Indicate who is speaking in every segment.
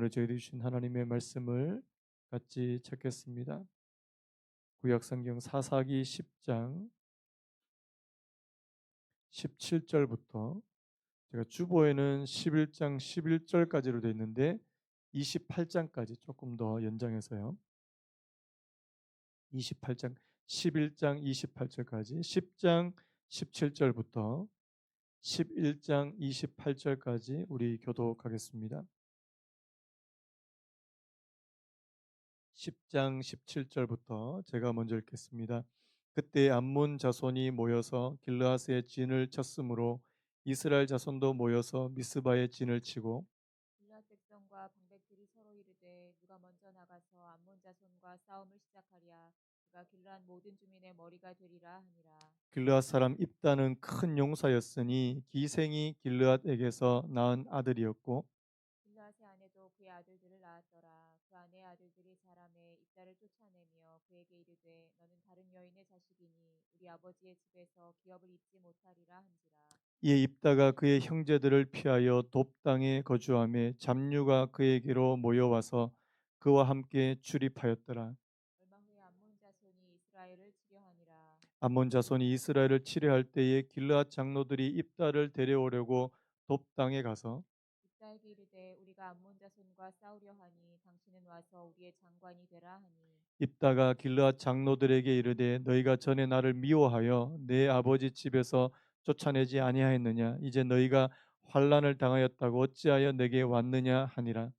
Speaker 1: 오늘 저희들이 주신 하나님의 말씀을 같이 찾겠습니다. 구약성경 사사기 10장 17절부터 제가 주보에는 11장 11절까지로 되어 있는데 28장까지 조금 더 연장해서요. 28장 11장 28절까지 10장 17절부터 11장 28절까지 우리 교독하겠습니다. 10장 17절부터 제가 먼저 읽겠습니다. 그때 암몬 자손이 모여서 길르앗의 진을 쳤으므로 이스라엘 자손도 모여서 미스바의 진을 치고
Speaker 2: 길앗 백성과 방백들이 서로 이르되 누가 먼저 나가서 암몬 자손과 싸움을 시작하랴 그가 길앗 모든 주민의 머리가 되리라 하니라.
Speaker 1: 길르앗 사람 입다는 큰 용사였으니 기생이 길르앗에게서 낳은 아들이었고
Speaker 2: 길앗의 아내도 그의 아들들을 낳았더라. 그 아내의 아들들이 사람의 입다를 쫓아내며 그에게 이르되 너는 다른 여인의 자식이니 우리 아버지의 집에서 기업을 잊지 못하리라 한지라.
Speaker 1: 이에 입다가 그의 형제들을 피하여 돕 땅에 거주하며 잡류가 그에게로 모여와서 그와 함께 출입하였더라.
Speaker 2: 얼마 후에 암몬 자손이 이스라엘을 치려하니라.
Speaker 1: 암몬 자손이 이스라엘을 치려할 때에 길르앗 장로들이 입다를 데려오려고 돕 땅에 가서
Speaker 2: 입다에게 이르되 우리가 암몬 자손과 싸우려 하니 당신은 와서 우리의 장관이 되라 하니.
Speaker 1: 입다가 길르앗 장로들에게 이르되 너희가 전에 나를 미워하여 내 아버지 집에서 쫓아내지 아니하였느냐 이제 너희가 환난을 당하였다고 어찌하여 내게 왔느냐 하니라.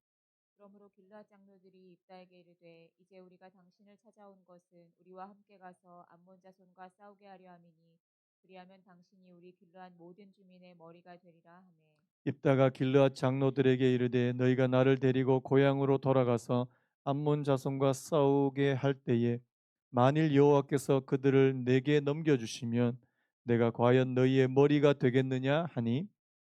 Speaker 2: 그러므로 길르앗 장로들이 입다에게 이르되 이제 우리가 당신을 찾아온 것은 우리와 함께 가서 암몬 자손과 싸우게 하려 함이니 그리하면 당신이 우리 길르앗 모든 주민의 머리가 되리라 하매.
Speaker 1: 입다가 길르앗 장로들에게 이르되 너희가 나를 데리고 고향으로 돌아가서 암몬 자손과 싸우게 할 때에 만일 여호와께서 그들을 내게 넘겨주시면 내가 과연 너희의 머리가 되겠느냐 하니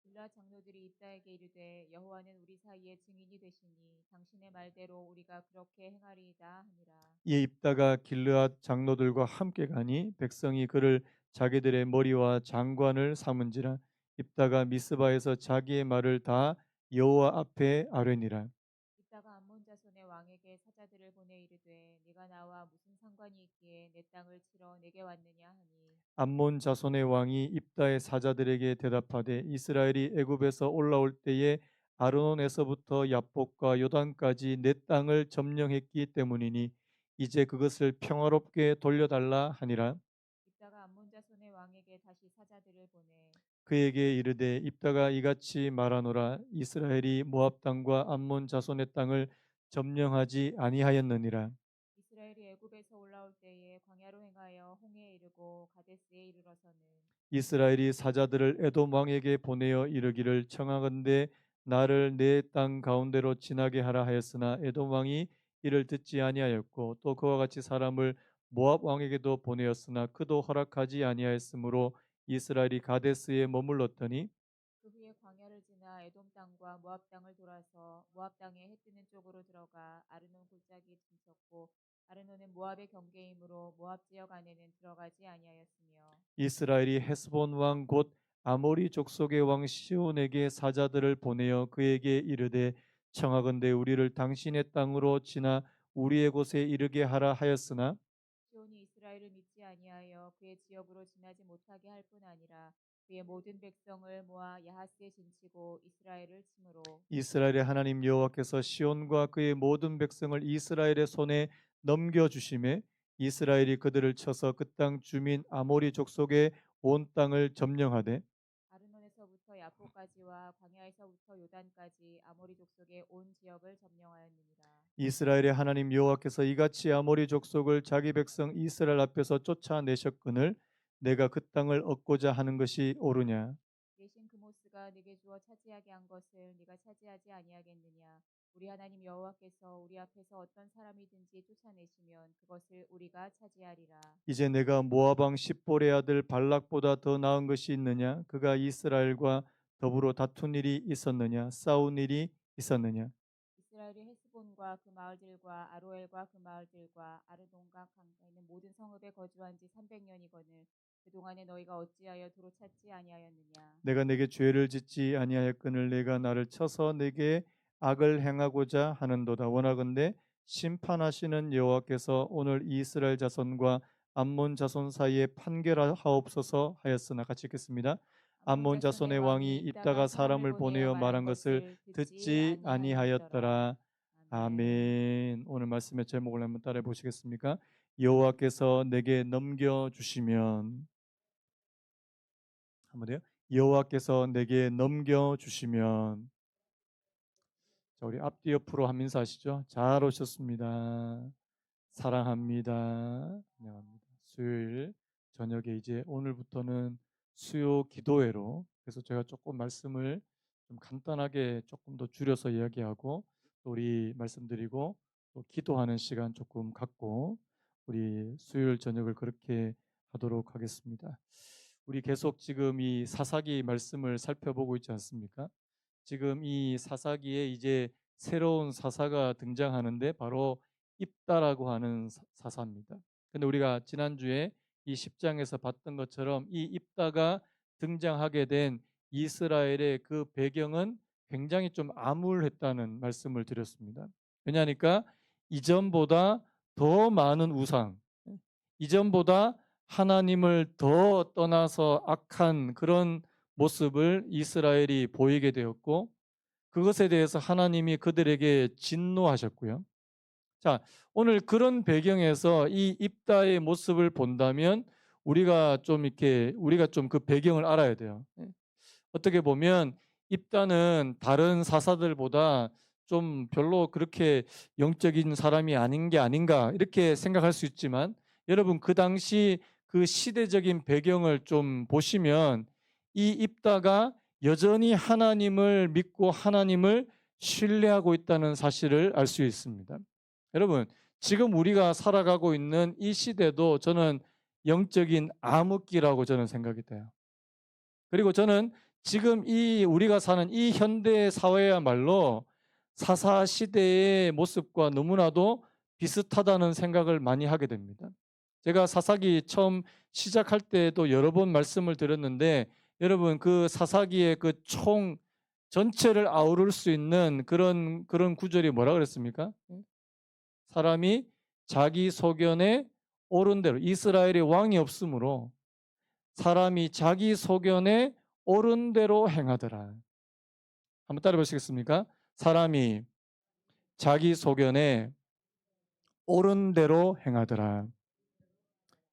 Speaker 2: 길르앗 장로들이 입다에게 이르되 여호와는 우리 사이에 증인이 되시니 당신의 말대로 우리가 그렇게 행하리이다 하니라.
Speaker 1: 이에 입다가 길르앗 장로들과 함께 가니 백성이 그를 자기들의 머리와 장관을 삼은지라 입다가 미스바에서 자기의 말을 다 여호와 앞에 아뢰니라.
Speaker 2: 입다가 암몬 자손의 왕에게 사자들을 보내 이르되 네가 나와 무슨 상관이 있기에 내 땅을 치러 내게 왔느냐 하니.
Speaker 1: 암몬 자손의 왕이 입다의 사자들에게 대답하되 이스라엘이 애굽에서 올라올 때에 아르논에서부터 야복과 요단까지 내 땅을 점령했기 때문이니 이제 그것을 평화롭게 돌려달라 하니라.
Speaker 2: 입다가 암몬 자손의 왕에게 다시 사자들을 보내
Speaker 1: 그에게 이르되 입다가 이같이 말하노라 이스라엘이 모압 땅과 암몬 자손의 땅을 점령하지 아니하였느니라.
Speaker 2: 이스라엘이 애굽에서 올라올 때에 광야로 행하여 홍해에 이르고 가데스에 이르러서는
Speaker 1: 이스라엘이 사자들을 에돔 왕에게 보내어 이르기를 청하건대 나를 내 땅 가운데로 지나게 하라 하였으나 에돔 왕이 이를 듣지 아니하였고 또 그와 같이 사람을 모압 왕에게도 보내었으나 그도 허락하지 아니하였으므로 이스라엘이 가데스에 머물렀더니
Speaker 2: 그 후에 광야를 지나 에돔 땅과 모압 땅을 돌아서 모압 땅에 해 뜨는 쪽으로 들어가 아르논 골짜기에 진쳤고 아르논은 모압의 경계이므로 모압 지역 안에는 들어가지 아니하였으며
Speaker 1: 이스라엘이 헤스본 왕 곧 아모리 족속의 왕 시온에게 사자들을 보내어 그에게 이르되 청하건대 우리를 당신의 땅으로 지나 우리의 곳에 이르게 하라 하였으나
Speaker 2: 시온이 이스라엘을 믿지 아니하여 그의 지역으로 지나지 못하게 할 뿐 아니라 그의 모든 백성을 모아 야하스에 진치고 이스라엘을 치므로
Speaker 1: 이스라엘의 하나님 여호와께서 시온과 그의 모든 백성을 이스라엘의 손에 넘겨 주심에 이스라엘이 그들을 쳐서 그 땅 주민 아모리 족속의 온 땅을 점령하되
Speaker 2: 아르논에서부터 야포까지와 광야에서부터 요단까지 아모리 족속의 온 지역을 점령하였느니라.
Speaker 1: 이스라엘의 하나님 여호와께서 이같이 아모리 족속을 자기 백성 이스라엘 앞에서 쫓아내셨거늘 내가 그 땅을 얻고자 하는 것이 옳으냐.
Speaker 2: 대신 그모스가 네게 주어 차지하게 한 것을 네가 차지하지 아니하겠느냐. 우리 하나님 여호와께서 우리 앞에서 어떤 사람이든지 쫓아내시면 그것을 우리가 차지하리라.
Speaker 1: 이제 내가 모압 왕 십볼의 아들 발락보다 더 나은 것이 있느냐. 그가 이스라엘과 더불어 다툰 일이 있었느냐. 싸운 일이 있었느냐.
Speaker 2: 이스라엘이 헤스본과 그 마을들과 아로엘과 그 마을들과 아르논과 강가에 있는 모든 성읍에 거주한 지 300년이거늘 그동안에 너희가 어찌하여 도로 찾지 아니하였느냐.
Speaker 1: 내가 내게 죄를 짓지 아니하였거늘 내가 나를 쳐서 내게 악을 행하고자 하는도다. 원하건대 심판하시는 여호와께서 오늘 이스라엘 자손과 암몬 자손 사이에 판결하옵소서 하였으나, 같이 읽겠습니다.
Speaker 2: 암몬
Speaker 1: 암몬
Speaker 2: 자손의
Speaker 1: 자손의 왕이
Speaker 2: 왕이
Speaker 1: 입다가
Speaker 2: 입다가 사람을
Speaker 1: 사람을
Speaker 2: 보내어
Speaker 1: 보내어
Speaker 2: 말한
Speaker 1: 말한 것을
Speaker 2: 것을 듣지
Speaker 1: 듣지
Speaker 2: 아니하였더라.
Speaker 1: 아니하였더라.
Speaker 2: 아멘.
Speaker 1: 아멘. 오늘 말씀의 제목을 한번 따라해 보시겠습니까? 여호와께서 내게 넘겨 주시면. 한번 돼요. 여호와께서 내게 넘겨 주시면. 자, 우리 앞뒤 옆으로 한번 인사하시죠. 잘 오셨습니다. 사랑합니다. 안녕합니다. 수요일 저녁에 이제 오늘부터는 수요 기도회로, 그래서 제가 조금 말씀을 좀 간단하게 조금 더 줄여서 이야기하고, 또 우리 말씀드리고 또 기도하는 시간 조금 갖고 우리 수요일 저녁을 그렇게 하도록 하겠습니다. 우리 계속 지금 이 사사기 말씀을 살펴보고 있지 않습니까? 지금 이 사사기에 이제 새로운 사사가 등장하는데 바로 입다라고 하는 사사입니다. 근데 우리가 지난주에 이 10장에서 봤던 것처럼 이 입다가 등장하게 된 이스라엘의 그 배경은 굉장히 좀 암울했다는 말씀을 드렸습니다. 왜냐하니까 이전보다 더 많은 우상, 이전보다 하나님을 더 떠나서 악한 그런 모습을 이스라엘이 보이게 되었고, 그것에 대해서 하나님이 그들에게 진노하셨고요. 자, 오늘 그런 배경에서 이 입다의 모습을 본다면 우리가 좀 그 배경을 알아야 돼요. 어떻게 보면 입다는 다른 사사들보다 좀 별로 그렇게 영적인 사람이 아닌 게 아닌가 이렇게 생각할 수 있지만, 여러분 그 당시 그 시대적인 배경을 좀 보시면 이 입다가 여전히 하나님을 믿고 하나님을 신뢰하고 있다는 사실을 알 수 있습니다. 여러분, 지금 우리가 살아가고 있는 이 시대도 저는 영적인 암흑기라고 저는 생각이 돼요. 그리고 저는 지금 이 우리가 사는 이 현대 사회야말로 사사 시대의 모습과 너무나도 비슷하다는 생각을 많이 하게 됩니다. 제가 사사기 처음 시작할 때도 여러 번 말씀을 드렸는데, 여러분 그 사사기의 그 총 전체를 아우를 수 있는 그런 구절이 뭐라 그랬습니까? 사람이 자기 소견에 옳은 대로, 이스라엘의 왕이 없으므로 사람이 자기 소견에 옳은 대로 행하더라. 한번 따라 보시겠습니까? 사람이 자기 소견에 옳은 대로 행하더라.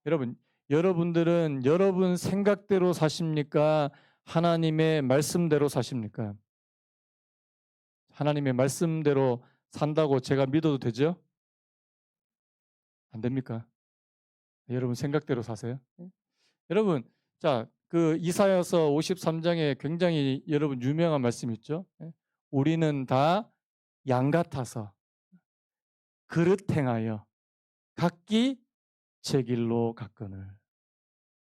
Speaker 1: 여러분, 여러분들은 여러분 생각대로 사십니까? 하나님의 말씀대로 사십니까? 하나님의 말씀대로 산다고 제가 믿어도 되죠? 안 됩니까? 여러분 생각대로 사세요? 여러분, 자, 그 이사야서 53장에 굉장히 여러분 유명한 말씀 있죠? 우리는 다 양 같아서 그릇 행하여 각기 제 길로 갔거늘.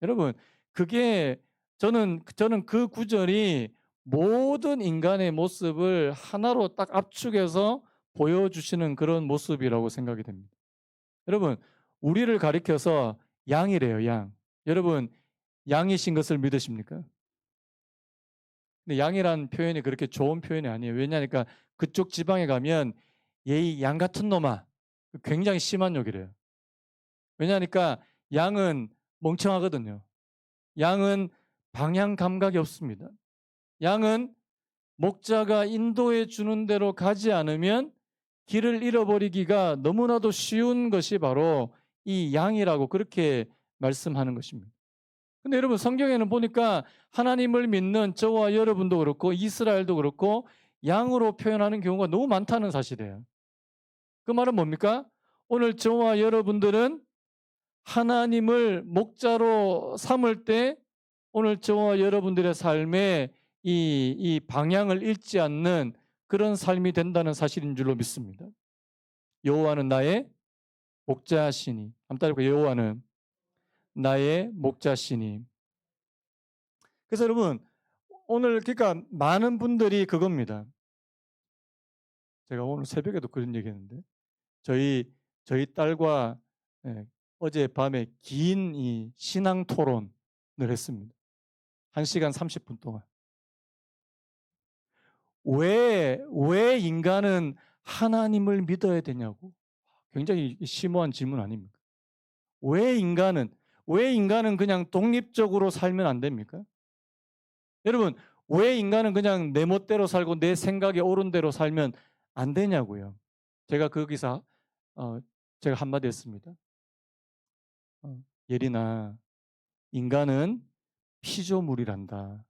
Speaker 1: 여러분, 그게 저는 그 구절이 모든 인간의 모습을 하나로 딱 압축해서 보여주시는 그런 모습이라고 생각이 됩니다. 여러분, 우리를 가리켜서 양이래요, 양. 여러분, 양이신 것을 믿으십니까? 근데 양이란 표현이 그렇게 좋은 표현이 아니에요. 왜냐하니까 그쪽 지방에 가면 얘 양 같은 놈아, 굉장히 심한 욕이래요. 왜냐하니까 양은 멍청하거든요. 양은 방향 감각이 없습니다. 양은 목자가 인도해 주는 대로 가지 않으면 길을 잃어버리기가 너무나도 쉬운 것이 바로 이 양이라고 그렇게 말씀하는 것입니다. 근데 여러분 성경에는 보니까 하나님을 믿는 저와 여러분도 그렇고 이스라엘도 그렇고 양으로 표현하는 경우가 너무 많다는 사실이에요. 그 말은 뭡니까? 오늘 저와 여러분들은 하나님을 목자로 삼을 때 오늘 저와 여러분들의 삶에 이 방향을 잃지 않는 그런 삶이 된다는 사실인 줄로 믿습니다. 여호와는 나의 목자시니. 한번 따라해볼까요? 여호와는 나의 목자시니. 그래서 여러분 오늘 그러니까 많은 분들이 그겁니다. 제가 오늘 새벽에도 그런 얘기했는데 저희 딸과 어제 밤에 긴 이 신앙 토론을 했습니다. 1시간 30분 동안. 왜 인간은 하나님을 믿어야 되냐고. 굉장히 심오한 질문 아닙니까? 왜 인간은 왜 인간은 그냥 독립적으로 살면 안 됩니까? 여러분, 왜 인간은 그냥 내 멋대로 살고 내 생각에 옳은 대로 살면 안 되냐고요. 제가 거기서 어 제가 한마디 했습니다. 예린아, 인간은 피조물이란다.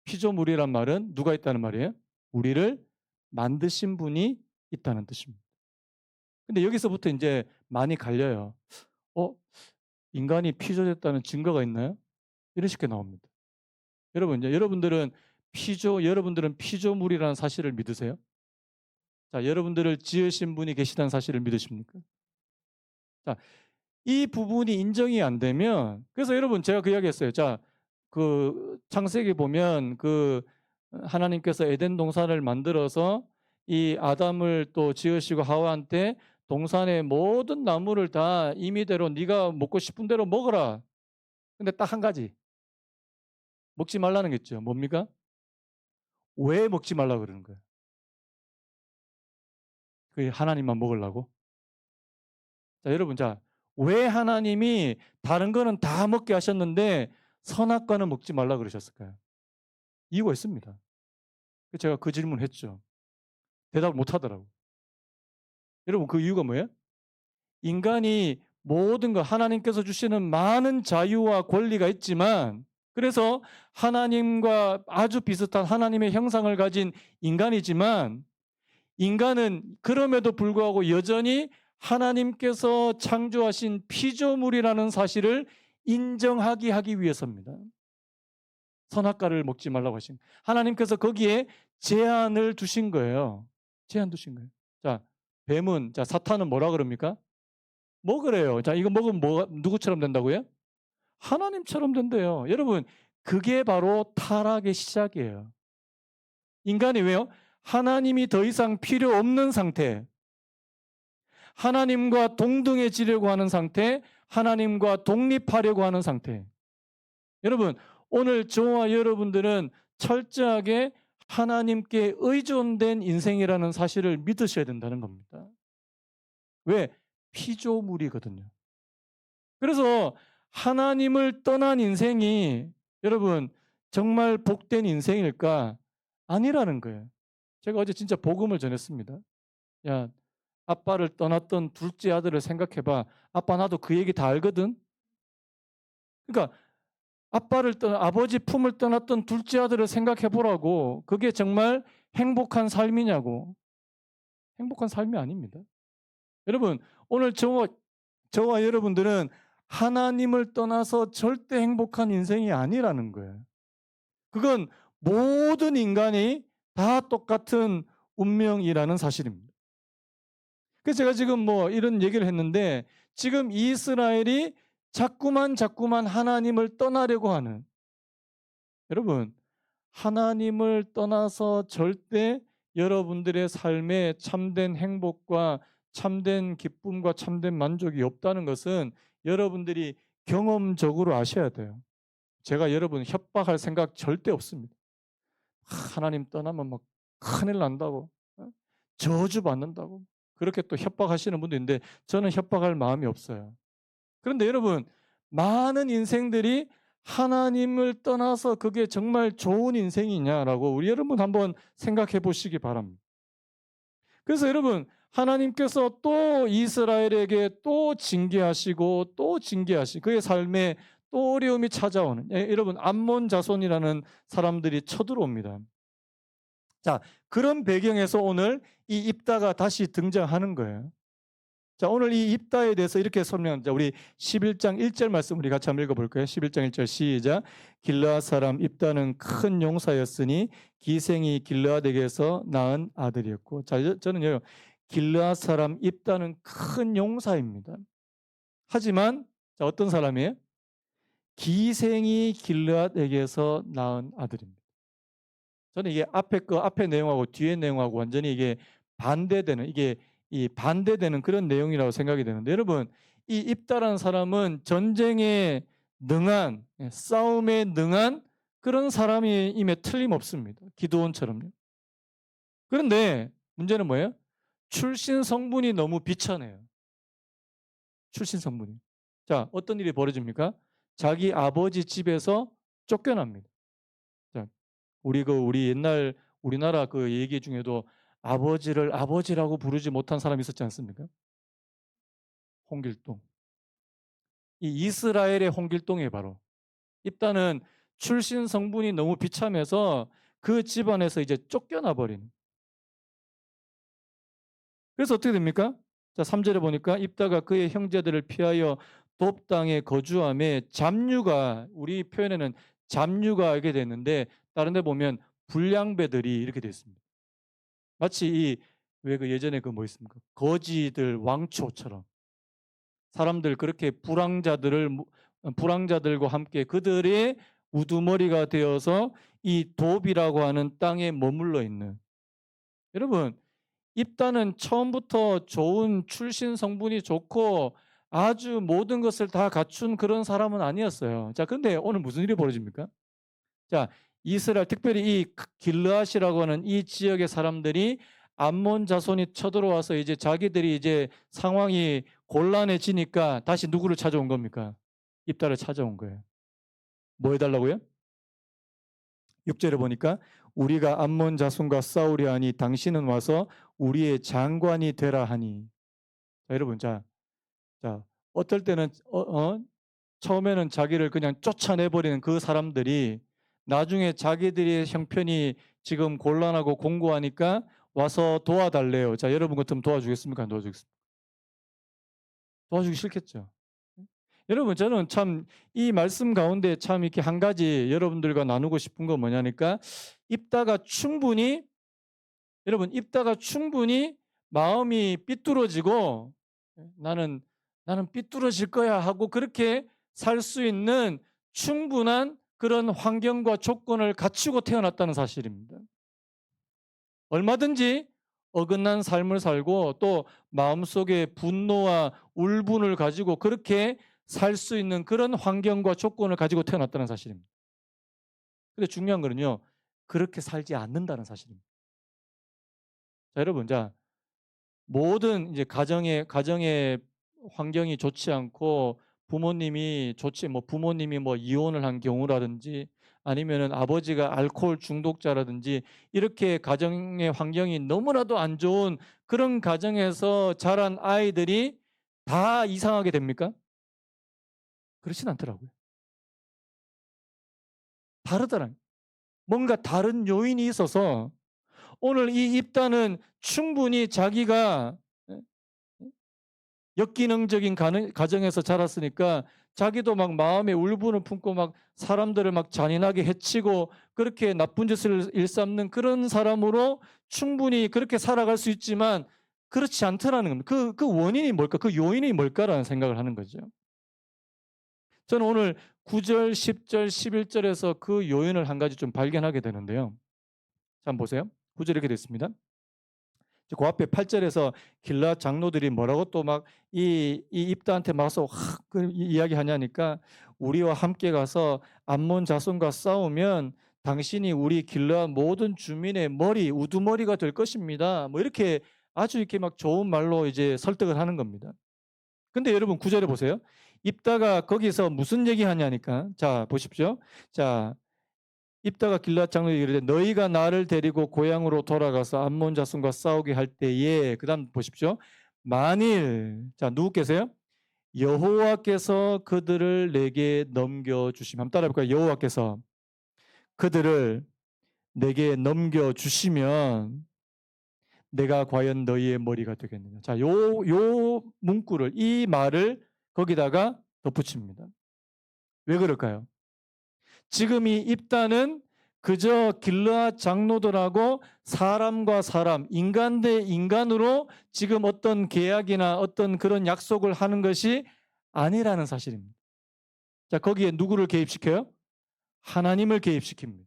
Speaker 1: 피조물이란 말은 누가 있다는 말이에요? 우리를 만드신 분이 있다는 뜻입니다. 근데 여기서부터 이제 많이 갈려요. 어? 인간이 피조됐다는 증거가 있나요? 이런 식의 나옵니다. 여러분, 이제 여러분들은 피조물이라는 사실을 믿으세요? 자, 여러분들을 지으신 분이 계시다는 사실을 믿으십니까? 자, 이 부분이 인정이 안 되면, 그래서 여러분 제가 그 이야기했어요. 자, 그 창세기 보면 그 하나님께서 에덴 동산을 만들어서 이 아담을 또 지으시고 하와한테 동산의 모든 나무를 다 임의대로 네가 먹고 싶은 대로 먹어라. 근데 딱 한 가지 먹지 말라는 게 있죠. 뭡니까? 왜 먹지 말라 그러는 거예요? 그 하나님만 먹으려고? 자, 여러분, 자, 왜 하나님이 다른 거는 다 먹게 하셨는데 선악과는 먹지 말라 그러셨을까요? 이유가 있습니다. 제가 그 질문을 했죠. 대답을 못 하더라고요. 여러분, 그 이유가 뭐예요? 인간이 모든 것, 하나님께서 주시는 많은 자유와 권리가 있지만, 그래서 하나님과 아주 비슷한 하나님의 형상을 가진 인간이지만, 인간은 그럼에도 불구하고 여전히 하나님께서 창조하신 피조물이라는 사실을 인정하게 하기 위해서입니다. 선악과를 먹지 말라고 하신 하나님께서 거기에 제한을 두신 거예요. 제한 두신 거예요. 자, 뱀은, 자, 사탄은 뭐라 그럽니까? 먹으래요. 자, 이거 먹으면 누구처럼 된다고요? 하나님처럼 된대요. 여러분, 그게 바로 타락의 시작이에요. 인간이 왜요? 하나님이 더 이상 필요 없는 상태, 하나님과 동등해지려고 하는 상태, 하나님과 독립하려고 하는 상태. 여러분, 오늘 저와 여러분들은 철저하게 하나님께 의존된 인생이라는 사실을 믿으셔야 된다는 겁니다. 왜? 피조물이거든요. 그래서 하나님을 떠난 인생이 여러분 정말 복된 인생일까? 아니라는 거예요. 제가 어제 진짜 복음을 전했습니다. 야, 아빠를 떠났던 둘째 아들을 생각해봐. 아빠 나도 그 얘기 다 알거든. 그러니까 아버지 품을 떠났던 둘째 아들을 생각해보라고. 그게 정말 행복한 삶이냐고. 행복한 삶이 아닙니다. 여러분, 오늘 저와 여러분들은 하나님을 떠나서 절대 행복한 인생이 아니라는 거예요. 그건 모든 인간이 다 똑같은 운명이라는 사실입니다. 그래서 제가 지금 뭐 이런 얘기를 했는데 지금 이스라엘이 자꾸만 하나님을 떠나려고 하는, 여러분, 하나님을 떠나서 절대 여러분들의 삶에 참된 행복과 참된 기쁨과 참된 만족이 없다는 것은 여러분들이 경험적으로 아셔야 돼요. 제가 여러분 협박할 생각 절대 없습니다. 하나님 떠나면 막 큰일 난다고, 저주받는다고 그렇게 또 협박하시는 분도 있는데 저는 협박할 마음이 없어요. 그런데 여러분, 많은 인생들이 하나님을 떠나서 그게 정말 좋은 인생이냐라고 우리 여러분 한번 생각해 보시기 바랍니다. 그래서 여러분, 하나님께서 또 이스라엘에게 또 징계하시고 또 징계하시고 그의 삶에 또 어려움이 찾아오는, 여러분 암몬 자손이라는 사람들이 쳐들어옵니다. 자, 그런 배경에서 오늘 이 입다가 다시 등장하는 거예요. 자, 오늘 이 입다에 대해서 이렇게 설명합니다. 우리 11장 1절 말씀 우리 같이 한번 읽어볼까요? 11장 1절 시작. 길르앗 사람 입다는 큰 용사였으니 기생이 길르앗에게서 낳은 아들이었고. 자, 저는요, 길르앗 사람 입다는 큰 용사입니다. 하지만 자, 어떤 사람이에요? 기생이 길르앗에게서 낳은 아들입니다. 저는 이게 앞에 내용하고 뒤에 내용하고 완전히 이게 반대되는 그런 내용이라고 생각이 되는데, 여러분, 이 입다라는 사람은 전쟁에 능한, 싸움에 능한 그런 사람임에 틀림없습니다. 기드온처럼요. 그런데 문제는 뭐예요? 출신 성분이 너무 비천해요. 출신 성분이. 자, 어떤 일이 벌어집니까? 자기 아버지 집에서 쫓겨납니다. 자, 우리 옛날 우리나라 그 얘기 중에도 아버지를 아버지라고 부르지 못한 사람이 있었지 않습니까? 홍길동. 이 이스라엘의 홍길동이 바로 입다는 출신 성분이 너무 비참해서 그 집안에서 이제 쫓겨나 버리는. 그래서 어떻게 됩니까? 자, 3절에 보니까 입다가 그의 형제들을 피하여 돕 땅에 거주함에 잡류가 우리 표현에는 잡류가 알게 됐는데 다른 데 보면 불량배들이 이렇게 되어 있습니다. 마치 이 왜 그 예전에 그 뭐 있습니까? 거지들 왕초처럼 사람들 그렇게 불황자들과 함께 그들의 우두머리가 되어서 이 돕이라고 하는 땅에 머물러 있는 여러분 입다는 처음부터 좋은 출신 성분이 좋고 아주 모든 것을 다 갖춘 그런 사람은 아니었어요. 자, 근데 오늘 무슨 일이 벌어집니까? 자, 이스라엘 특별히 이 길르앗이라고 하는 이 지역의 사람들이 암몬 자손이 쳐들어와서 이제 자기들이 이제 상황이 곤란해지니까 다시 누구를 찾아온 겁니까? 입다를 찾아온 거예요. 뭐 해달라고요? 6절에 보니까 우리가 암몬 자손과 싸우려 하니 당신은 와서 우리의 장관이 되라 하니. 자, 여러분, 자, 어떨 때는 처음에는 자기를 그냥 쫓아내버리는 그 사람들이 나중에 자기들의 형편이 지금 곤란하고 공고하니까 와서 도와달래요. 자, 여러분 같으면 도와주겠습니까? 안 도와주겠습니까? 도와주기 싫겠죠. 여러분, 저는 참 이 말씀 가운데 참 이렇게 한 가지 여러분들과 나누고 싶은 건 뭐냐니까 입다가 충분히 마음이 삐뚤어지고 나는 삐뚤어질 거야 하고 그렇게 살 수 있는 충분한 그런 환경과 조건을 갖추고 태어났다는 사실입니다. 얼마든지 어긋난 삶을 살고 또 마음속에 분노와 울분을 가지고 그렇게 살 수 있는 그런 환경과 조건을 가지고 태어났다는 사실입니다. 근데 중요한 거는요. 그렇게 살지 않는다는 사실입니다. 자, 여러분, 모든 이제 가정의 환경이 좋지 않고 부모님이 뭐 이혼을 한 경우라든지 아니면은 아버지가 알코올 중독자라든지 이렇게 가정의 환경이 너무나도 안 좋은 그런 가정에서 자란 아이들이 다 이상하게 됩니까? 그렇진 않더라고요. 다르더라고요. 뭔가 다른 요인이 있어서 오늘 이 입다는 충분히 자기가 역기능적인 가정에서 자랐으니까 자기도 막 마음에 울분을 품고 막 사람들을 막 잔인하게 해치고 그렇게 나쁜 짓을 일삼는 그런 사람으로 충분히 그렇게 살아갈 수 있지만 그렇지 않더라는 겁니다. 그 원인이 뭘까? 그 요인이 뭘까라는 생각을 하는 거죠. 저는 오늘 9절, 10절, 11절에서 그 요인을 한 가지 좀 발견하게 되는데요. 자, 한번 보세요. 9절 이렇게 됐습니다. 그 앞에 8절에서 길라 장로들이 뭐라고 또 막 이 입다한테 막서 그 이야기하냐니까 우리와 함께 가서 암몬 자손과 싸우면 당신이 우리 길라 모든 주민의 우두머리가 될 것입니다. 뭐 이렇게 아주 이렇게 막 좋은 말로 이제 설득을 하는 겁니다. 근데 여러분 9절에 보세요. 입다가 거기서 무슨 얘기하냐니까. 자, 보십시오. 자, 입다가 길앗 장로에게 이르되 너희가 나를 데리고 고향으로 돌아가서 암몬 자손과 싸우게 할 때에 그다음 보십시오. 만일 누구 계세요? 여호와께서 그들을 내게 넘겨 주시면 한번 따라해 볼까요? 여호와께서 그들을 내게 넘겨 주시면 내가 과연 너희의 머리가 되겠느냐. 자, 요 문구를 이 말을 거기다가 덧붙입니다. 왜 그럴까요? 지금 이 입다는 그저 길르앗 장로들하고 사람과 사람, 인간 대 인간으로 지금 어떤 계약이나 어떤 그런 약속을 하는 것이 아니라는 사실입니다. 자, 거기에 누구를 개입시켜요? 하나님을 개입시킵니다.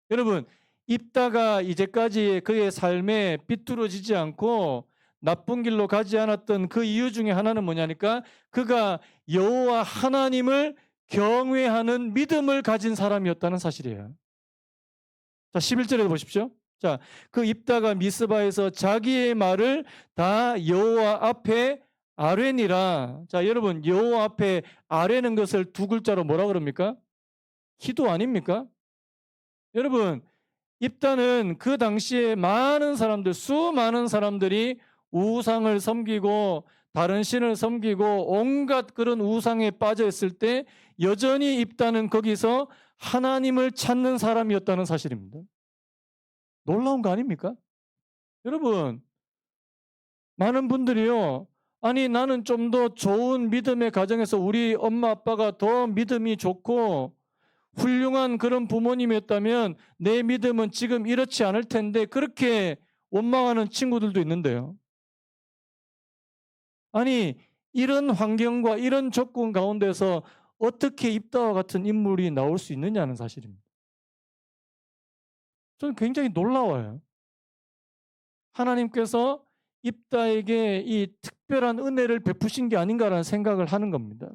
Speaker 1: 여러분, 입다가 이제까지 그의 삶에 삐뚤어지지 않고 나쁜 길로 가지 않았던 그 이유 중에 하나는 뭐냐니까 그가 여호와 하나님을 경외하는 믿음을 가진 사람이었다는 사실이에요. 자, 11절에 보십시오. 자, 그 입다가 미스바에서 자기의 말을 다 여호와 앞에 아뢰니라. 자, 여러분, 여호와 앞에 아뢰는 것을 두 글자로 뭐라 그럽니까? 기도 아닙니까? 여러분, 입다는 그 당시에 많은 사람들, 수많은 사람들이 우상을 섬기고 다른 신을 섬기고 온갖 그런 우상에 빠져 있을 때 여전히 입다는 거기서 하나님을 찾는 사람이었다는 사실입니다. 놀라운 거 아닙니까? 여러분, 많은 분들이요. 아니, 나는 좀 더 좋은 믿음의 가정에서 우리 엄마 아빠가 더 믿음이 좋고 훌륭한 그런 부모님이었다면 내 믿음은 지금 이렇지 않을 텐데 그렇게 원망하는 친구들도 있는데요. 아니, 이런 환경과 이런 조건 가운데서 어떻게 입다와 같은 인물이 나올 수 있느냐는 사실입니다. 저는 굉장히 놀라워요. 하나님께서 입다에게 이 특별한 은혜를 베푸신 게 아닌가라는 생각을 하는 겁니다.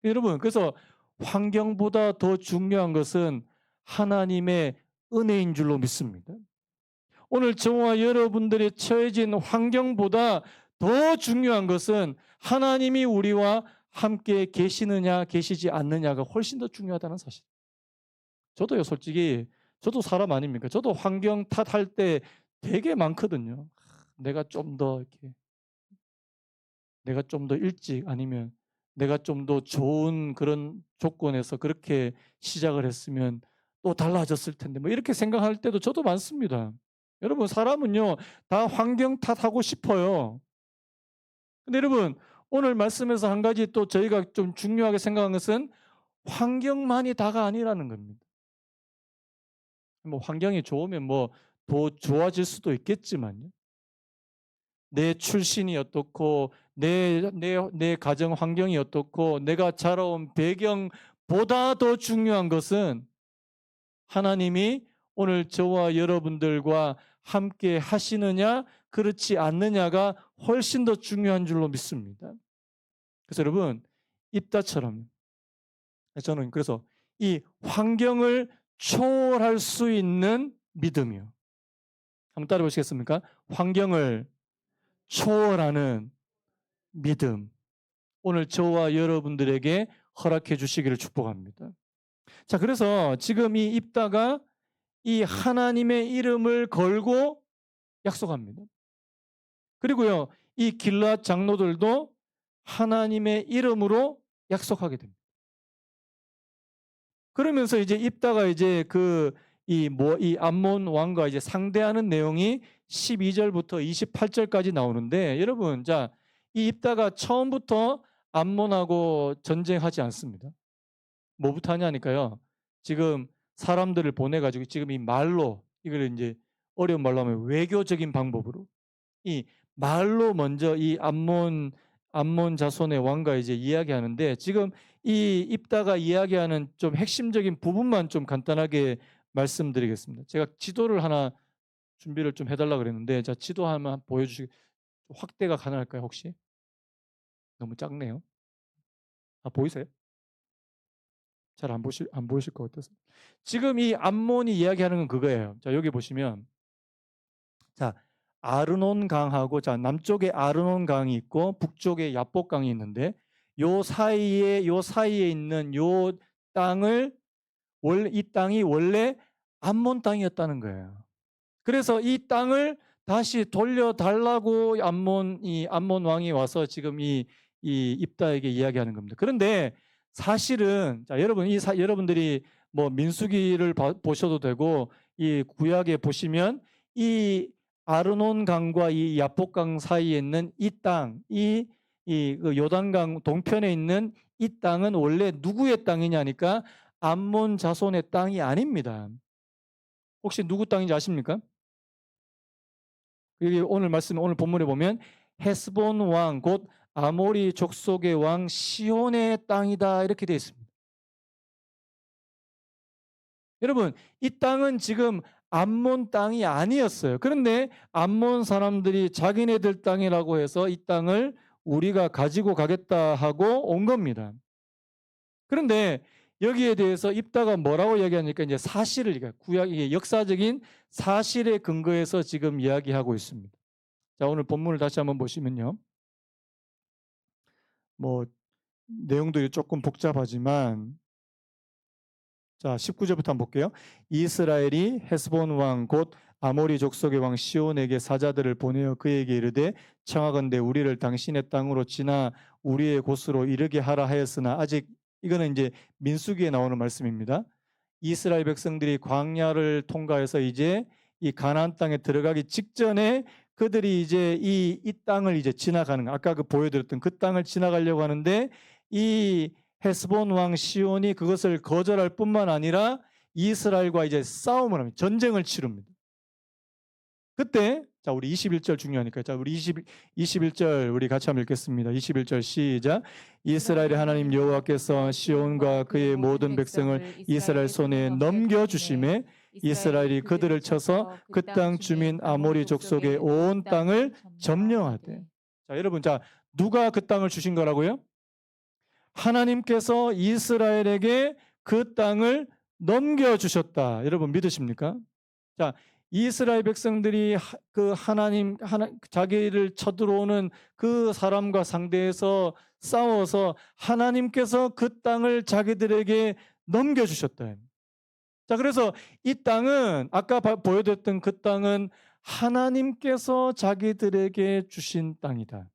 Speaker 1: 여러분, 그래서 환경보다 더 중요한 것은 하나님의 은혜인 줄로 믿습니다. 오늘 저와 여러분들이 처해진 환경보다 더 중요한 것은 하나님이 우리와 함께 계시느냐 계시지 않느냐가 훨씬 더 중요하다는 사실. 저도요, 솔직히 저도 사람 아닙니까? 저도 환경 탓할 때 되게 많거든요. 내가 좀 더 이렇게 내가 좀 더 일찍 아니면 내가 좀 더 좋은 그런 조건에서 그렇게 시작을 했으면 또 달라졌을 텐데 뭐 이렇게 생각할 때도 저도 많습니다. 여러분, 사람은요 다 환경 탓하고 싶어요. 근데 여러분, 오늘 말씀에서 한 가지 또 저희가 좀 중요하게 생각한 것은 환경만이 다가 아니라는 겁니다. 뭐 환경이 좋으면 뭐 더 좋아질 수도 있겠지만요. 내 출신이 어떻고 내 가정 환경이 어떻고 내가 자라온 배경보다 더 중요한 것은 하나님이 오늘 저와 여러분들과 함께 하시느냐 그렇지 않느냐가 훨씬 더 중요한 줄로 믿습니다. 그래서 여러분, 입다처럼 저는 그래서 이 환경을 초월할 수 있는 믿음이요. 한번 따라 보시겠습니까? 환경을 초월하는 믿음. 오늘 저와 여러분들에게 허락해 주시기를 축복합니다. 자, 그래서 지금 이 입다가 이 하나님의 이름을 걸고 약속합니다. 그리고요, 이 길앗 장로들도 하나님의 이름으로 약속하게 됩니다. 그러면서 이제 입다가 이제 이 암몬 왕과 이제 상대하는 내용이 12절부터 28절까지 나오는데 여러분, 자, 이 입다가 처음부터 암몬하고 전쟁하지 않습니다. 뭐부터 하냐니까요. 지금 사람들을 보내가지고 지금 이 말로 이걸 이제 어려운 말로 하면 외교적인 방법으로 이 말로 먼저 이 암몬 자손의 왕과 이제 이야기하는데 지금 이 입다가 이야기하는 좀 핵심적인 부분만 좀 간단하게 말씀드리겠습니다. 제가 지도를 하나 준비를 좀 해달라 그랬는데 자, 지도 하나 보여주시. 확대가 가능할까요 혹시? 너무 작네요. 아, 보이세요? 잘 안 보이실 것 같아서. 지금 이 암몬이 이야기하는 건 그거예요. 자, 여기 보시면 자, 아르논 강하고 자, 남쪽에 아르논 강이 있고 북쪽에 야복 강이 있는데 요 사이에 있는 요 땅을 이 땅이 원래 암몬 땅이었다는 거예요. 그래서 이 땅을 다시 돌려달라고 암몬 왕이 와서 지금 이 입다에게 이야기하는 겁니다. 그런데 사실은 자, 여러분들이 뭐 민수기를 보셔도 되고 이 구약에 보시면 이 아르논 강과 이 야복강 사이에 있는 이 땅, 그 요단강 동편에 있는 이 땅은 원래 누구의 땅이냐니까 암몬 자손의 땅이 아닙니다. 혹시 누구 땅인지 아십니까? 여기 오늘 본문에 보면 헤스본 왕 곧 아모리 족속의 왕 시온의 땅이다 이렇게 되어 있습니다. 여러분, 이 땅은 지금 암몬 땅이 아니었어요. 그런데 암몬 사람들이 자기네들 땅이라고 해서 이 땅을 우리가 가지고 가겠다 하고 온 겁니다. 그런데 여기에 대해서 입다가 뭐라고 이야기하니까 이제 사실을, 구약, 이게 역사적인 사실에 근거해서 지금 이야기하고 있습니다. 자, 오늘 본문을 다시 한번 보시면요. 뭐 내용들이 조금 복잡하지만, 자, 19절부터 한번 볼게요. 이스라엘이 헤스본 왕 곧 아모리 족속의 왕 시온에게 사자들을 보내어 그에게 이르되 청하건대 우리를 당신의 땅으로 지나 우리의 곳으로 이르게 하라 하였으나, 아직 이거는 이제 민수기에 나오는 말씀입니다. 이스라엘 백성들이 광야를 통과해서 이제 이 가나안 땅에 들어가기 직전에 그들이 이제 이 땅을 이제 지나가는, 아까 그 보여드렸던 그 땅을 지나가려고 하는데, 이 헤스본 왕 시온이 그것을 거절할 뿐만 아니라 이스라엘과 이제 싸움을 합니다. 전쟁을 치릅니다. 그때, 자, 우리 21절 중요하니까, 자, 우리 21절 우리 같이 한번 읽겠습니다. 21절 시작. 이스라엘의 하나님 여호와께서 시온과 그의 모든 백성을 이스라엘 손에 넘겨주심에 이스라엘이 그들을 쳐서 그 땅 주민 아모리 족속의 온 땅을 점령하되. 자, 여러분, 자, 누가 그 땅을 주신 거라고요? 하나님께서 이스라엘에게 그 땅을 넘겨주셨다. 여러분 믿으십니까? 자, 이스라엘 백성들이 자기를 쳐들어오는 그 사람과 상대해서 싸워서 하나님께서 그 땅을 자기들에게 넘겨주셨다. 자, 그래서 이 땅은, 아까 보여드렸던 그 땅은 하나님께서 자기들에게 주신 땅이다.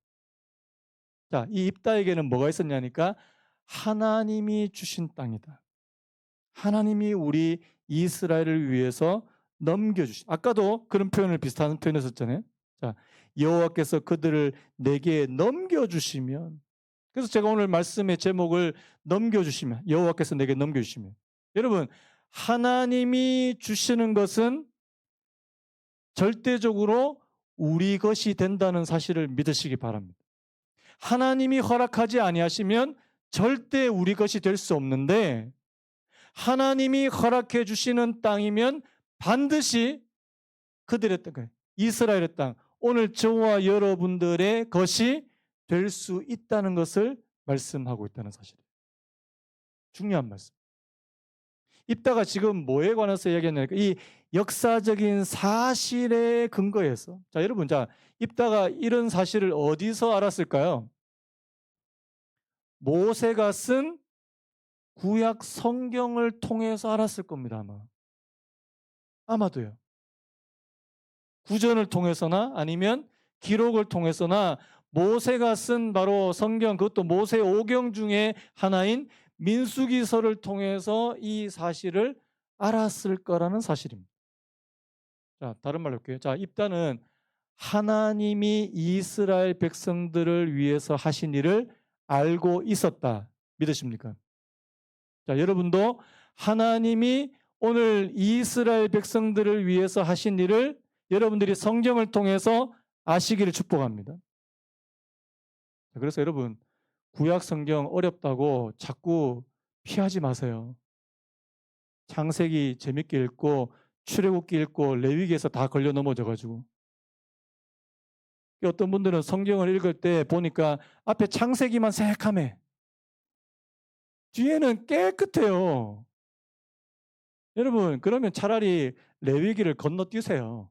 Speaker 1: 자, 이 입다에게는 뭐가 있었냐니까 하나님이 주신 땅이다. 하나님이 우리 이스라엘을 위해서 넘겨주신, 아까도 그런 표현을, 비슷한 표현을 썼잖아요. 자, 여호와께서 그들을 내게 넘겨주시면, 그래서 제가 오늘 말씀의 제목을 넘겨주시면, 여호와께서 내게 넘겨주시면, 여러분, 하나님이 주시는 것은 절대적으로 우리 것이 된다는 사실을 믿으시기 바랍니다. 하나님이 허락하지 아니하시면 절대 우리 것이 될 수 없는데, 하나님이 허락해 주시는 땅이면 반드시 그들의 땅, 이스라엘의 땅, 오늘 저와 여러분들의 것이 될 수 있다는 것을 말씀하고 있다는 사실이에요. 중요한 말씀. 입다가 지금 뭐에 관해서 얘기했냐니까 이 역사적인 사실에 근거해서. 자, 여러분, 자, 입다가 이런 사실을 어디서 알았을까요? 모세가 쓴 구약 성경을 통해서 알았을 겁니다, 아마. 아마도요. 구전을 통해서나 아니면 기록을 통해서나 모세가 쓴 바로 성경, 그것도 모세 오경 중에 하나인 민수기서를 통해서 이 사실을 알았을 거라는 사실입니다. 자, 다른 말로 할게요. 자, 입다는 하나님이 이스라엘 백성들을 위해서 하신 일을 알고 있었다. 믿으십니까? 자, 여러분도 하나님이 오늘 이스라엘 백성들을 위해서 하신 일을 여러분들이 성경을 통해서 아시기를 축복합니다. 그래서 여러분, 구약 성경 어렵다고 자꾸 피하지 마세요. 창세기 재밌게 읽고 출애굽기 읽고 레위기에서 다 걸려 넘어져가지고, 어떤 분들은 성경을 읽을 때 보니까 앞에 창세기만 새카매, 뒤에는 깨끗해요. 여러분, 그러면 차라리 레위기를 건너뛰세요.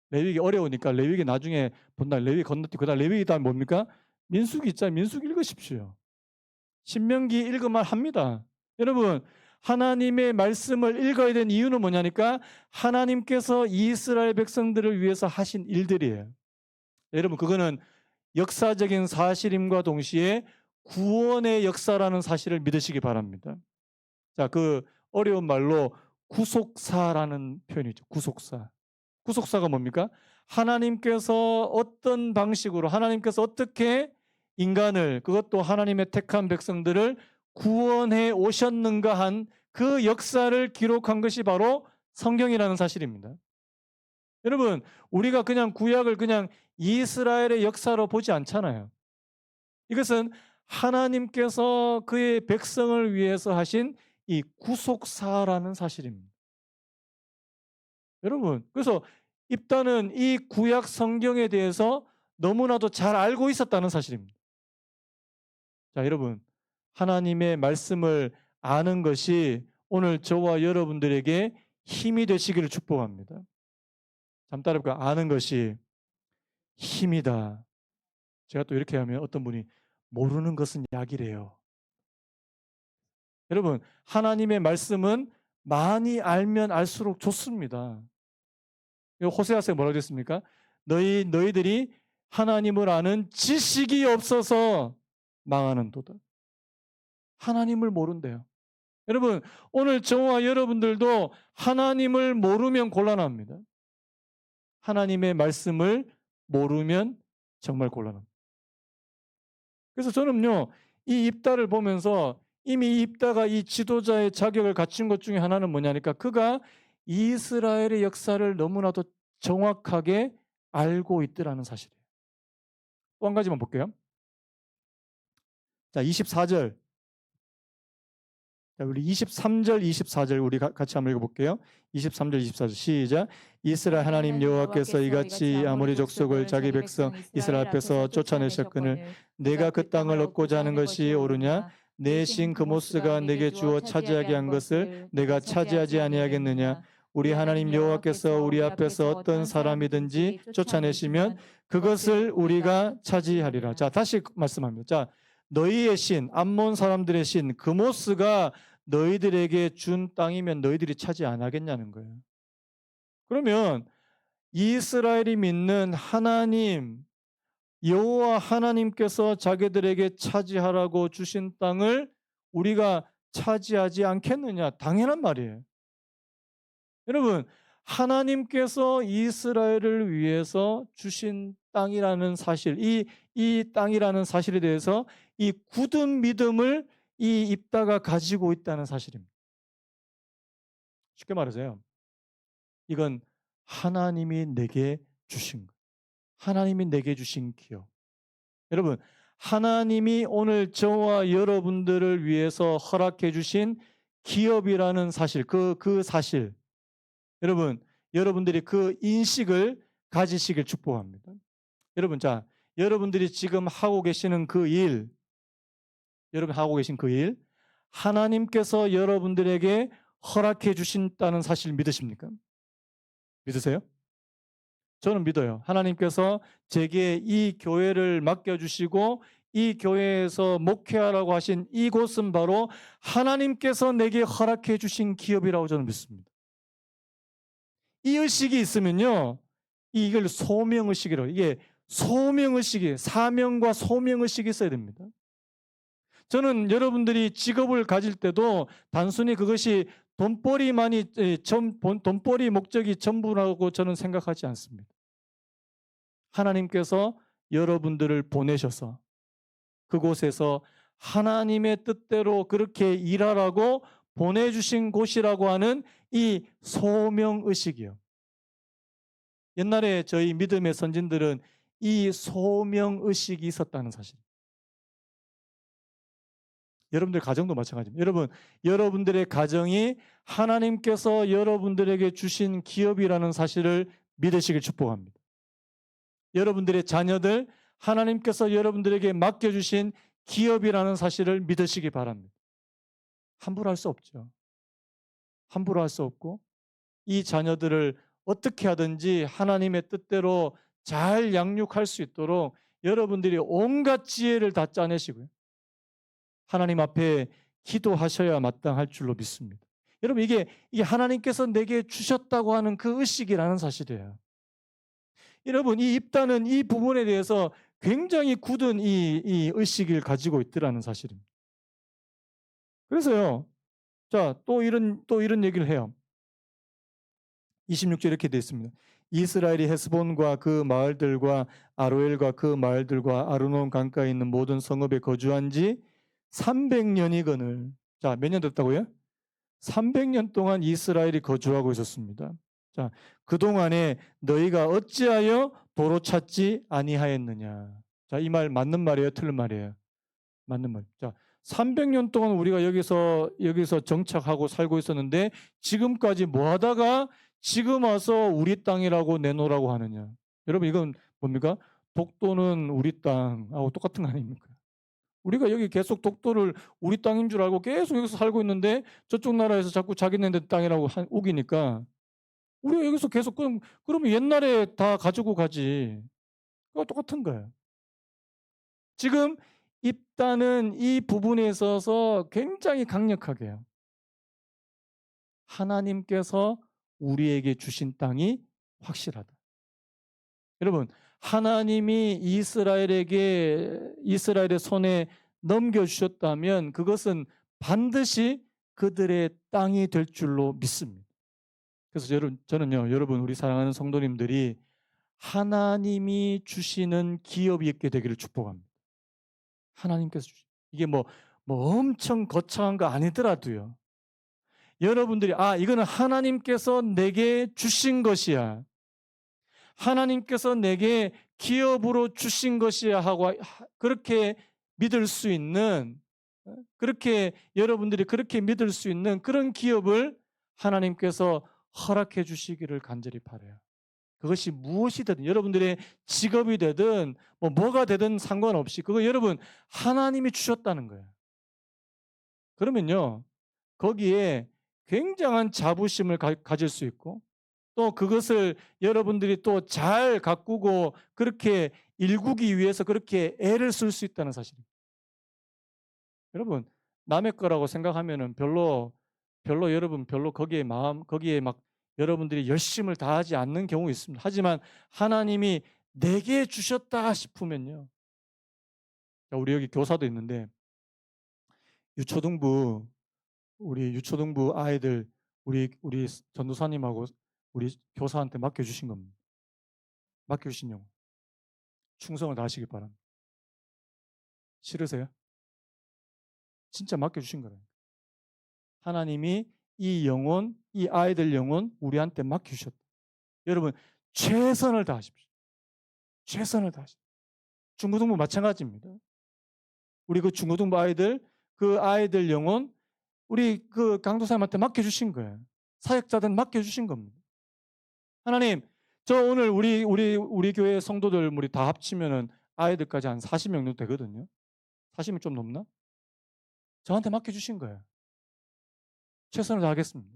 Speaker 1: 레위기 어려우니까 레위기 나중에 본다. 레위기 건너뛰고 그다음 레위기 다음 뭡니까? 민수기 있잖아요. 민수기 읽으십시오. 신명기 읽으면 합니다. 여러분, 하나님의 말씀을 읽어야 되는 이유는 뭐냐니까 하나님께서 이스라엘 백성들을 위해서 하신 일들이에요. 여러분, 그거는 역사적인 사실임과 동시에 구원의 역사라는 사실을 믿으시기 바랍니다. 자, 그 어려운 말로 구속사라는 표현이죠. 구속사. 구속사가 뭡니까? 하나님께서 어떤 방식으로, 하나님께서 어떻게 인간을, 그것도 하나님의 택한 백성들을 구원해 오셨는가 한 그 역사를 기록한 것이 바로 성경이라는 사실입니다. 여러분, 우리가 그냥 구약을 그냥 이스라엘의 역사로 보지 않잖아요. 이것은 하나님께서 그의 백성을 위해서 하신 이 구속사라는 사실입니다. 여러분, 그래서 입다는 이 구약 성경에 대해서 너무나도 잘 알고 있었다는 사실입니다. 자, 여러분, 하나님의 말씀을 아는 것이 오늘 저와 여러분들에게 힘이 되시기를 축복합니다. 잠 따라볼까? 아는 것이 힘이다. 제가 또 이렇게 하면 어떤 분이 모르는 것은 약이래요. 여러분, 하나님의 말씀은 많이 알면 알수록 좋습니다. 호세아서에 뭐라고 됐습니까? 너희들이 하나님을 아는 지식이 없어서 망하는도다. 하나님을 모른대요. 여러분, 오늘 저와 여러분들도 하나님을 모르면 곤란합니다. 하나님의 말씀을 모르면 정말 곤란합니다. 그래서 저는요, 이 입다를 보면서 이미 이 입다가 이 지도자의 자격을 갖춘 것 중에 하나는 뭐냐니까 그가 이스라엘의 역사를 너무나도 정확하게 알고 있더라는 사실이에요. 또 한 가지만 볼게요. 자, 24절. 자, 우리 23절, 24절 우리 같이 한번 읽어볼게요. 23절, 24절 시작. 이스라엘 하나님 여호와께서 이같이 아모리 족속을 자기 백성 이스라엘 앞에서 쫓아내셨거늘 내가 그 땅을 얻고자 하는 것이 옳으냐? 내 신 그모스가 내게 주어 차지하게 한 것을 내가 차지하지 아니하겠느냐? 우리 하나님 여호와께서 우리 앞에서 어떤 사람이든지 쫓아내시면 그것을 우리가 차지하리라. 자, 다시 말씀합니다. 자, 너희의 신, 암몬 사람들의 신 그모스가 너희들에게 준 땅이면 너희들이 차지 안 하겠냐는 거예요. 그러면 이스라엘이 믿는 하나님, 여호와 하나님께서 자기들에게 차지하라고 주신 땅을 우리가 차지하지 않겠느냐? 당연한 말이에요. 여러분, 하나님께서 이스라엘을 위해서 주신 땅이라는 사실, 이 땅이라는 사실에 대해서 이 굳은 믿음을 이 입다가 가지고 있다는 사실입니다. 쉽게 말하세요. 이건 하나님이 내게 주신 것. 하나님이 내게 주신 기업. 여러분, 하나님이 오늘 저와 여러분들을 위해서 허락해 주신 기업이라는 사실, 그 사실. 여러분, 여러분들이 그 인식을 가지시길 축복합니다. 여러분, 자, 여러분들이 지금 하고 계시는 그 일, 여러분 하고 계신 그 일, 하나님께서 여러분들에게 허락해 주신다는 사실 믿으십니까? 믿으세요? 저는 믿어요. 하나님께서 제게 이 교회를 맡겨주시고 이 교회에서 목회하라고 하신 이곳은 바로 하나님께서 내게 허락해 주신 기업이라고 저는 믿습니다. 이 의식이 있으면요. 이걸 소명의식이라고. 이게 소명의식이에요. 사명과 소명의식이 있어야 됩니다. 저는 여러분들이 직업을 가질 때도 단순히 그것이 돈벌이 목적이 전부라고 저는 생각하지 않습니다. 하나님께서 여러분들을 보내셔서 그곳에서 하나님의 뜻대로 그렇게 일하라고 보내주신 곳이라고 하는 이 소명의식이요. 옛날에 저희 믿음의 선진들은 이 소명의식이 있었다는 사실. 여러분들 가정도 마찬가지입니다. 여러분들의 가정이 하나님께서 여러분들에게 주신 기업이라는 사실을 믿으시길 축복합니다. 여러분들의 자녀들 하나님께서 여러분들에게 맡겨주신 기업이라는 사실을 믿으시기 바랍니다. 함부로 할 수 없죠. 함부로 할 수 없고 이 자녀들을 어떻게 하든지 하나님의 뜻대로 잘 양육할 수 있도록 여러분들이 온갖 지혜를 다 짜내시고요. 하나님 앞에 기도하셔야 마땅할 줄로 믿습니다. 여러분 이게 하나님께서 내게 주셨다고 하는 그 의식이라는 사실이에요. 여러분 이 입다는 이 부분에 대해서 굉장히 굳은 이 의식을 가지고 있더라는 사실입니다. 그래서요. 자, 또 이런 얘기를 해요. 26절 이렇게 되어 있습니다. 이스라엘이 헤스본과 그 마을들과 아로엘과 그 마을들과 아르논 강가에 있는 모든 성읍에 거주한 지 300년이거늘. 자, 몇 년 됐다고요? 300년 동안 이스라엘이 거주하고 있었습니다. 자, 그동안에 너희가 어찌하여 도로 찾지 아니하였느냐. 자, 이 말 맞는 말이에요? 틀린 말이에요? 맞는 말. 자, 300년 동안 우리가 여기서 정착하고 살고 있었는데 지금까지 뭐 하다가 지금 와서 우리 땅이라고 내놓으라고 하느냐. 여러분 이건 뭡니까? 독도는 우리 땅하고 똑같은 거 아닙니까?
Speaker 3: 우리가 여기 계속 독도를 우리 땅인 줄 알고 계속 여기서 살고 있는데 저쪽 나라에서 자꾸 자기네들 땅이라고 우기니까 우리가 여기서 계속 그러면 옛날에 다 가지고 가지. 그거 똑같은 거예요. 지금 입단은 이 부분에 있어서 굉장히 강력하게 해요. 하나님께서 우리에게 주신 땅이 확실하다. 여러분, 하나님이 이스라엘의 손에 넘겨주셨다면 그것은 반드시 그들의 땅이 될 줄로 믿습니다. 그래서 저는요, 여러분, 우리 사랑하는 성도님들이 하나님이 주시는 기업이 있게 되기를 축복합니다. 하나님께서 이게 뭐 엄청 거창한 거 아니더라도요. 여러분들이 이거는 하나님께서 내게 주신 것이야. 하나님께서 내게 기업으로 주신 것이야 하고 그렇게 믿을 수 있는, 그렇게 여러분들이 그렇게 믿을 수 있는 그런 기업을 하나님께서 허락해 주시기를 간절히 바라요. 그것이 무엇이 되든, 여러분들의 직업이 되든 뭐가 되든 상관없이 그거 여러분 하나님이 주셨다는 거예요. 그러면요, 거기에 굉장한 자부심을 가질 수 있고 또 그것을 여러분들이 또 잘 가꾸고 그렇게 일구기 위해서 그렇게 애를 쓸 수 있다는 사실입니다. 여러분, 남의 거라고 생각하면은 별로 여러분 별로 거기에 막 여러분들이 열심을 다하지 않는 경우 있습니다. 하지만 하나님이 내게 주셨다 싶으면요. 우리 여기 교사도 있는데 유초등부 우리 유초등부 아이들 우리 전도사님하고 우리 교사한테 맡겨주신 겁니다. 맡겨주신 영혼. 충성을 다하시기 바랍니다. 싫으세요? 진짜 맡겨주신 거예요. 하나님이 이 영혼, 이 아이들 영혼 우리한테 맡기셨다. 여러분 최선을 다하십시오. 최선을 다하십시오. 중고등부 마찬가지입니다. 우리 그 중고등부 아이들, 그 아이들 영혼 우리 그 강도사님한테 맡겨주신 거예요. 사역자들 맡겨주신 겁니다. 하나님, 저 오늘 우리 교회 성도들 우리 다 합치면은 아이들까지 한 40명 정도 되거든요. 40명 좀 넘나? 저한테 맡겨주신 거예요. 최선을 다하겠습니다.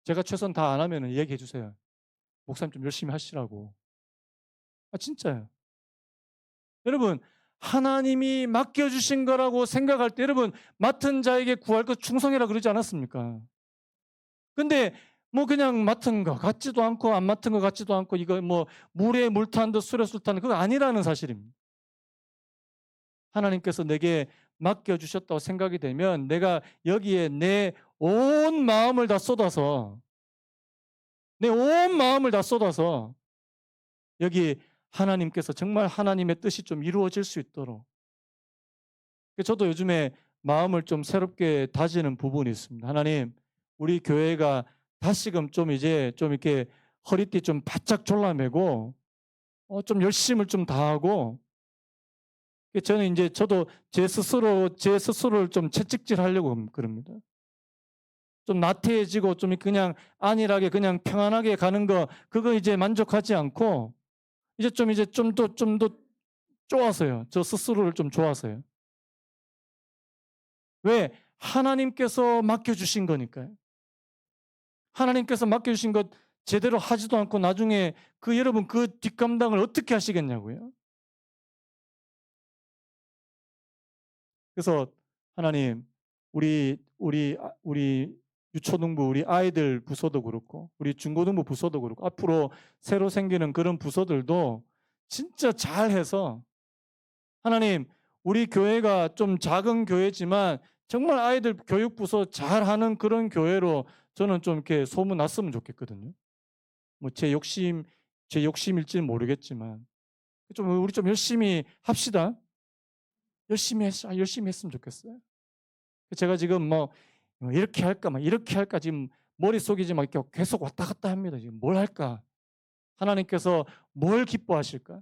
Speaker 3: 제가 최선 다 안 하면은 얘기해 주세요. 목사님 좀 열심히 하시라고. 진짜요. 여러분, 하나님이 맡겨주신 거라고 생각할 때 여러분 맡은 자에게 구할 것 충성이라 그러지 않았습니까? 근데 뭐 그냥 맡은 거 같지도 않고 안 맡은 거 같지도 않고 이거 뭐 물에 물 탄 듯 술에 술 탄 듯 그거 아니라는 사실입니다. 하나님께서 내게 맡겨주셨다고 생각이 되면 내가 여기에 내 온 마음을 다 쏟아서 여기 하나님께서 정말 하나님의 뜻이 좀 이루어질 수 있도록 저도 요즘에 마음을 좀 새롭게 다지는 부분이 있습니다. 하나님, 우리 교회가 다시금 좀 이제 좀 이렇게 허리띠 좀 바짝 졸라매고 좀 열심을 좀 다하고 저는 이제 저도 제 스스로를 좀 채찍질하려고 그럽니다. 좀 나태해지고 좀 그냥 안일하게 그냥 평안하게 가는 거 그거 이제 만족하지 않고 이제 좀 더 좋아서요. 저 스스로를 좀 좋아서요. 왜? 하나님께서 맡겨주신 거니까요. 하나님께서 맡겨주신 것 제대로 하지도 않고 나중에 여러분 그 뒷감당을 어떻게 하시겠냐고요. 그래서 하나님 우리 유초등부 우리 아이들 부서도 그렇고 우리 중고등부 부서도 그렇고 앞으로 새로 생기는 그런 부서들도 진짜 잘해서 하나님 우리 교회가 좀 작은 교회지만 정말 아이들 교육 부서 잘하는 그런 교회로 저는 좀 이렇게 소문 났으면 좋겠거든요. 뭐 제 욕심일지는 모르겠지만 우리 좀 열심히 합시다. 열심히 했으면 좋겠어요. 제가 지금 뭐 이렇게 할까 지금 머릿속이 지금 막 계속 왔다 갔다 합니다. 지금 뭘 할까? 하나님께서 뭘 기뻐하실까?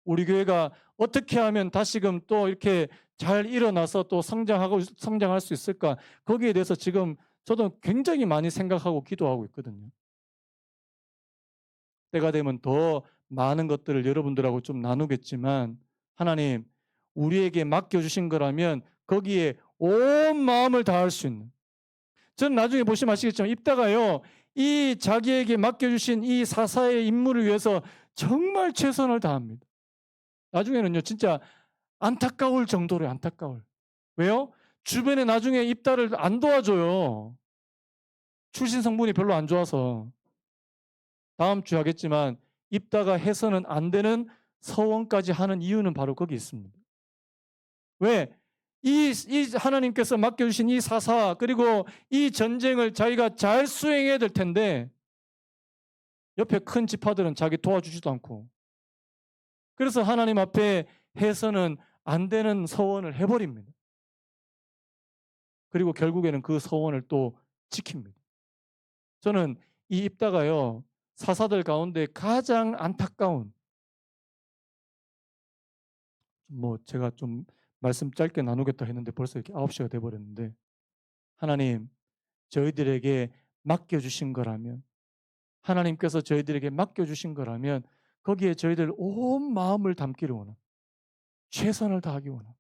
Speaker 3: 우리 교회가 어떻게 하면 다시금 또 이렇게 잘 일어나서 또 성장할 수 있을까? 거기에 대해서 지금 저도 굉장히 많이 생각하고 기도하고 있거든요. 때가 되면 더 많은 것들을 여러분들하고 좀 나누겠지만 하나님 우리에게 맡겨주신 거라면 거기에 온 마음을 다할 수 있는, 저는 나중에 보시면 아시겠지만 입다가요 이 자기에게 맡겨주신 이 사사의 임무를 위해서 정말 최선을 다합니다. 나중에는요 진짜 안타까울 정도로 안타까울. 왜요? 주변에 나중에 입다를 안 도와줘요. 출신 성분이 별로 안 좋아서. 다음 주에 하겠지만 입다가 해서는 안 되는 서원까지 하는 이유는 바로 거기 있습니다. 왜? 이 하나님께서 맡겨주신 이 사사 그리고 이 전쟁을 자기가 잘 수행해야 될 텐데 옆에 큰 지파들은 자기 도와주지도 않고, 그래서 하나님 앞에 해서는 안 되는 서원을 해버립니다. 그리고 결국에는 그 서원을 또 지킵니다. 저는 이 입다가요 사사들 가운데 가장 안타까운, 제가 좀 말씀 짧게 나누겠다 했는데 벌써 이렇게 9시가 돼버렸는데, 하나님 저희들에게 맡겨주신 거라면, 하나님께서 저희들에게 맡겨주신 거라면 거기에 저희들 온 마음을 담기를 원합니다. 최선을 다하기 원합니다.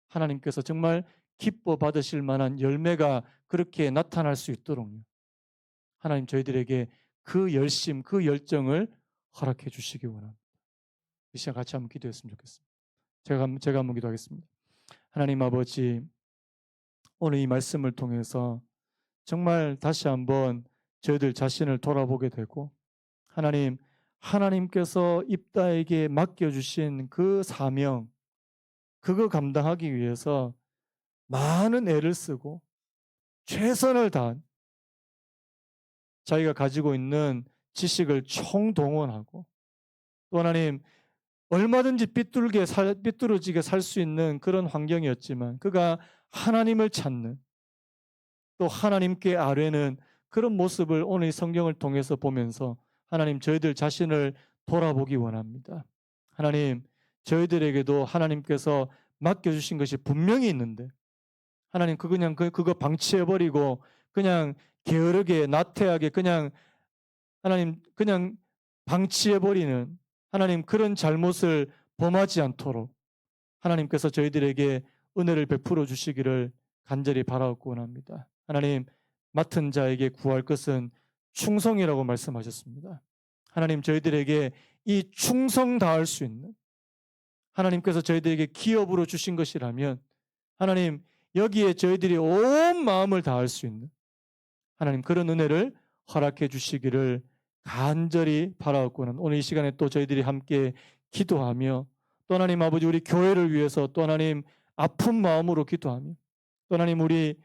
Speaker 3: 하나님께서 정말 기뻐 받으실 만한 열매가 그렇게 나타날 수 있도록 하나님 저희들에게 그 열심, 그 열정을 허락해 주시기 원합니다. 이 시간 같이 한번 기도했으면 좋겠습니다. 제가 한번 기도하겠습니다. 하나님 아버지, 오늘 이 말씀을 통해서 정말 다시 한번 저희들 자신을 돌아보게 되고, 하나님께서 입다에게 맡겨주신 그 사명, 그거 감당하기 위해서 많은 애를 쓰고 최선을 다한, 자기가 가지고 있는 지식을 총동원하고, 또 하나님 얼마든지 삐뚤어지게 살 수 있는 그런 환경이었지만 그가 하나님을 찾는, 또 하나님께 아뢰는 그런 모습을 오늘 이 성경을 통해서 보면서 하나님 저희들 자신을 돌아보기 원합니다. 하나님 저희들에게도 하나님께서 맡겨주신 것이 분명히 있는데 하나님 그거 방치해버리고 그냥 게으르게 나태하게 그냥 방치해버리는 하나님 그런 잘못을 범하지 않도록 하나님께서 저희들에게 은혜를 베풀어 주시기를 간절히 바라옵고 원합니다. 하나님 맡은 자에게 구할 것은 충성이라고 말씀하셨습니다. 하나님 저희들에게 이 충성 다할 수 있는, 하나님께서 저희들에게 기업으로 주신 것이라면 하나님 여기에 저희들이 온 마음을 다할 수 있는 하나님 그런 은혜를 허락해 주시기를 간절히 바라옵고 오늘 이 시간에 또 저희들이 함께 기도하며, 또 하나님 아버지 우리 교회를 위해서 또 하나님 아픈 마음으로 기도하며, 또 하나님 우리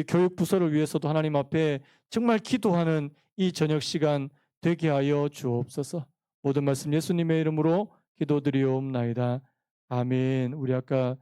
Speaker 3: 교육 부서를 위해서도 하나님 앞에 정말 기도하는 이 저녁 시간 되게 하여 주옵소서. 모든 말씀 예수님의 이름으로 기도드리옵나이다. 아멘. 우리 아까